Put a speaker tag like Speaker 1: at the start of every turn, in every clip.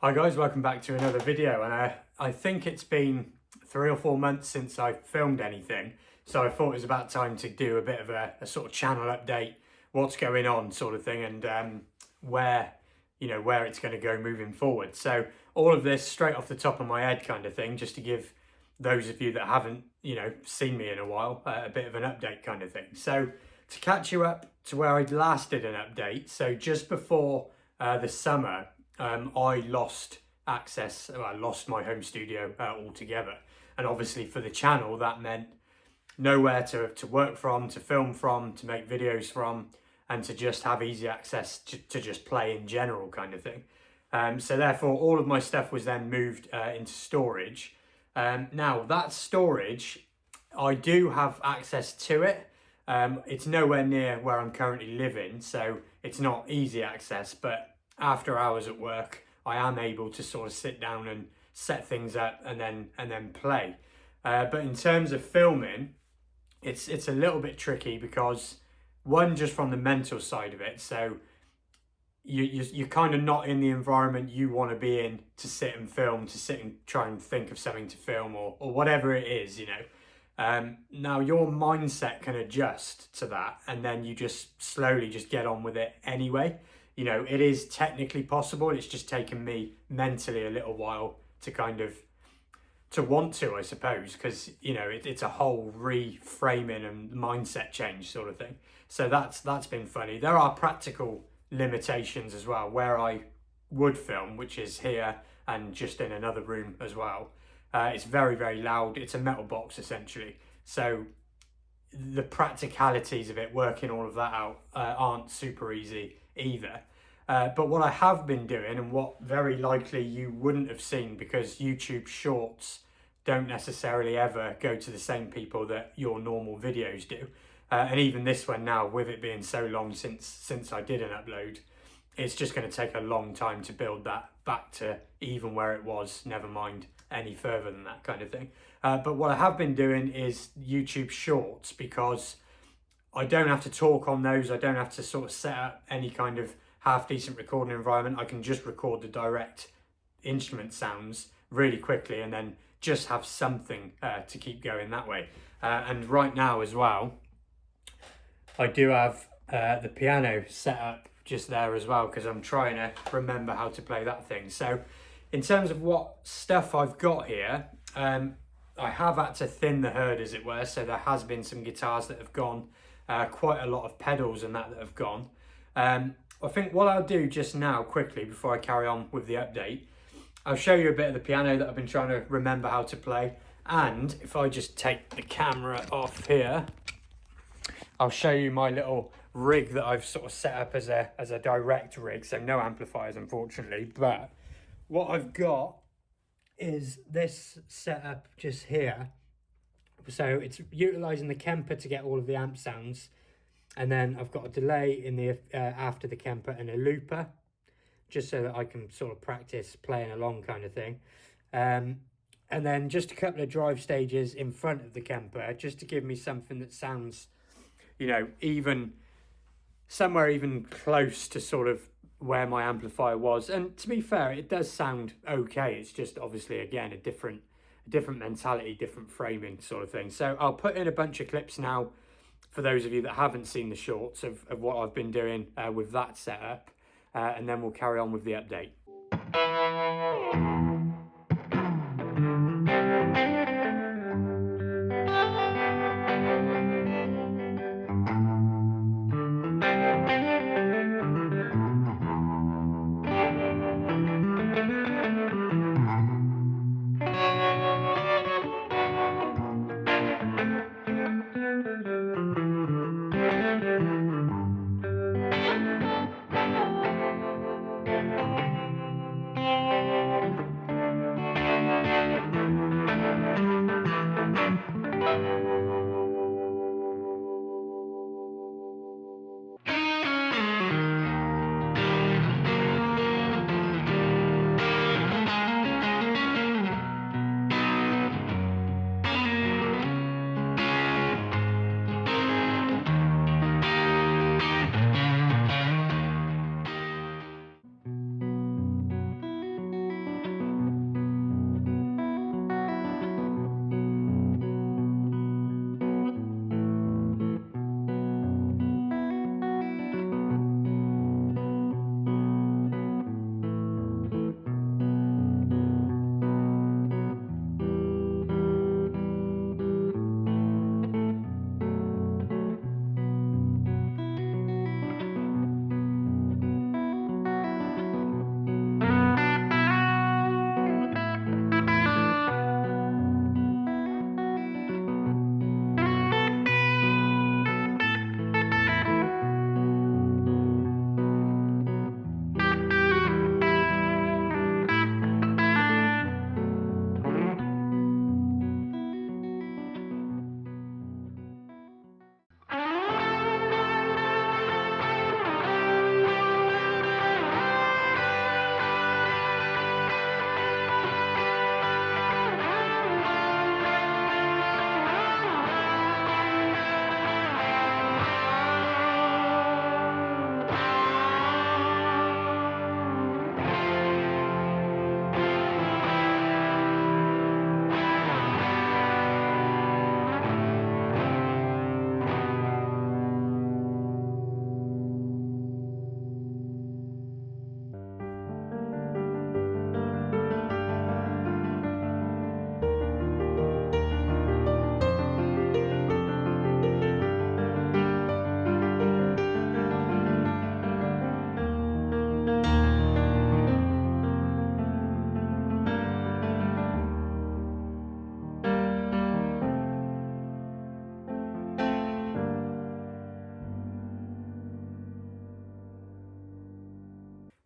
Speaker 1: Hi guys, welcome back to another video, and I think it's been 3 or 4 months since I filmed anything, so I thought it was about time to do a bit of a sort of channel update, what's going on sort of thing, and where it's going to go moving forward. So all of this straight off the top of my head kind of thing, just to give those of you that haven't seen me in a while a bit of an update kind of thing. So to catch you up to where I last did an update, so just before the summer, I lost access. I lost my home studio altogether, and obviously for the channel that meant nowhere to work from, to film from, to make videos from, and to just have easy access to just play in general kind of thing. So therefore all of my stuff was then moved into storage. Now that storage, I do have access to it. It's nowhere near where I'm currently living, so it's not easy access, but after hours at work, I am able to sort of sit down and set things up and then play. But in terms of filming, it's a little bit tricky because one, just from the mental side of it, so you're kind of not in the environment you want to be in to sit and film, to sit and try and think of something to film or whatever it is, Now your mindset can adjust to that, and then you just slowly just get on with it anyway. It is technically possible. It's just taken me mentally a little while to want to, I suppose, because it's a whole reframing and mindset change sort of thing. So that's been funny. There are practical limitations as well where I would film, which is here and just in another room as well. It's very, very loud. It's a metal box essentially. So the practicalities of it, working all of that out, aren't super easy either. But what I have been doing, and what very likely you wouldn't have seen because YouTube Shorts don't necessarily ever go to the same people that your normal videos do. And even this one now, with it being so long since I did an upload, it's just going to take a long time to build that back to even where it was, never mind any further than that kind of thing. But what I have been doing is YouTube Shorts, because I don't have to talk on those. I don't have to sort of set up any kind of half decent recording environment. I can just record the direct instrument sounds really quickly and then just have something to keep going that way. And right now as well, I do have the piano set up just there as well, because I'm trying to remember how to play that thing. So in terms of what stuff I've got here, I have had to thin the herd, as it were. So there has been some guitars that have gone, quite a lot of pedals and that have gone. I think what I'll do just now quickly before I carry on with the update, I'll show you a bit of the piano that I've been trying to remember how to play. And if I just take the camera off here, I'll show you my little rig that I've sort of set up as a direct rig. So no amplifiers, unfortunately. But what I've got is this setup just here. So it's utilising the Kemper to get all of the amp sounds. And then I've got a delay in the after the Kemper and a looper, just so that I can sort of practice playing along kind of thing. And then just a couple of drive stages in front of the Kemper, just to give me something that sounds, even somewhere even close to sort of where my amplifier was. And to be fair, it does sound okay. It's just obviously, again, a different mentality, different framing sort of thing. So I'll put in a bunch of clips now for those of you that haven't seen the shorts of what I've been doing with that setup, and then we'll carry on with the update.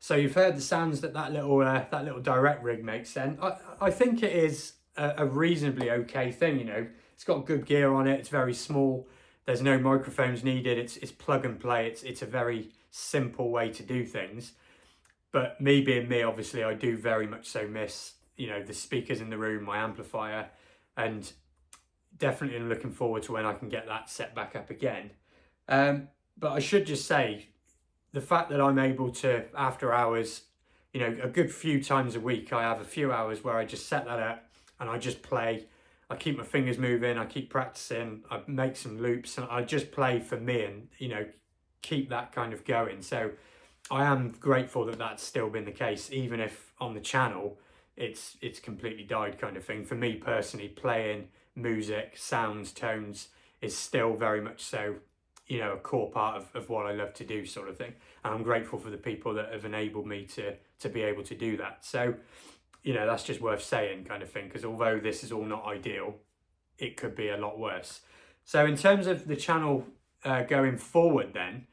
Speaker 1: So you've heard the sounds that little direct rig makes then. I think it is a reasonably okay thing, you know. It's got good gear on it, it's very small, there's no microphones needed, it's plug and play, it's a very simple way to do things. But me being me, obviously I do very much so miss, you know, the speakers in the room, my amplifier, and definitely looking forward to when I can get that set back up again. But I should just say, the fact that I'm able to, after hours, you know, a good few times a week, I have a few hours where I just set that up and I just play. I keep my fingers moving, I keep practicing, I make some loops, and I just play for me and, you know, keep that kind of going. So I am grateful that that's still been the case, even if on the channel it's completely died kind of thing. For me personally, playing music, sounds, tones is still very much so, you know, a core part of what I love to do, sort of thing. And I'm grateful for the people that have enabled me to be able to do that. So, you know, that's just worth saying kind of thing, because although this is all not ideal, it could be a lot worse. So in terms of the channel going forward then,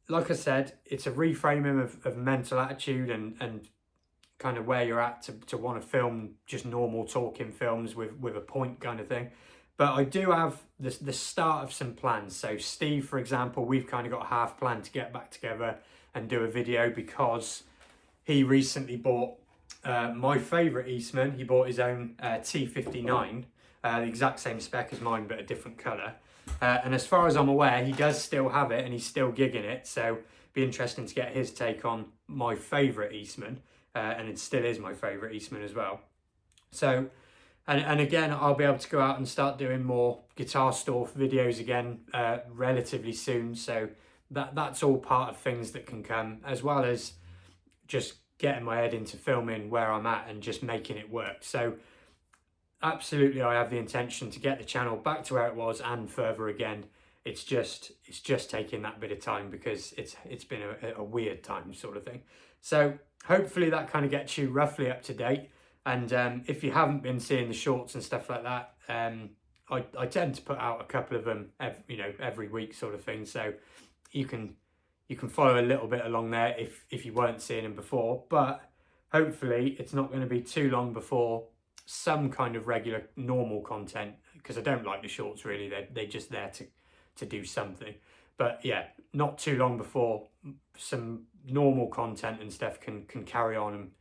Speaker 1: like I said, it's a reframing of mental attitude and kind of where you're at to want to film just normal talking films with a point kind of thing. But I do have the start of some plans. So Steve, for example, we've kind of got half planned to get back together and do a video, because he recently bought my favourite Eastman. He bought his own T59, the exact same spec as mine, but a different colour. And as far as I'm aware, he does still have it and he's still gigging it. So it'd be interesting to get his take on my favourite Eastman. And it still is my favourite Eastman as well. So, and again, I'll be able to go out and start doing more guitar store videos again relatively soon. So that's all part of things that can come, as well as just getting my head into filming where I'm at and just making it work. So absolutely, I have the intention to get the channel back to where it was and further again. It's just taking that bit of time, because it's been a weird time sort of thing. So hopefully that kind of gets you roughly up to date. And if you haven't been seeing the shorts and stuff like that, I tend to put out a couple of them every week sort of thing. So you can follow a little bit along there if you weren't seeing them before. But hopefully it's not going to be too long before some kind of regular normal content, because I don't like the shorts really. They're just there to do something. But yeah, not too long before some normal content and stuff can carry on and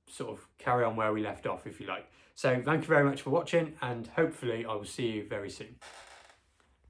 Speaker 1: sort of carry on where we left off, if you like. So thank you very much for watching, and hopefully I will see you very soon.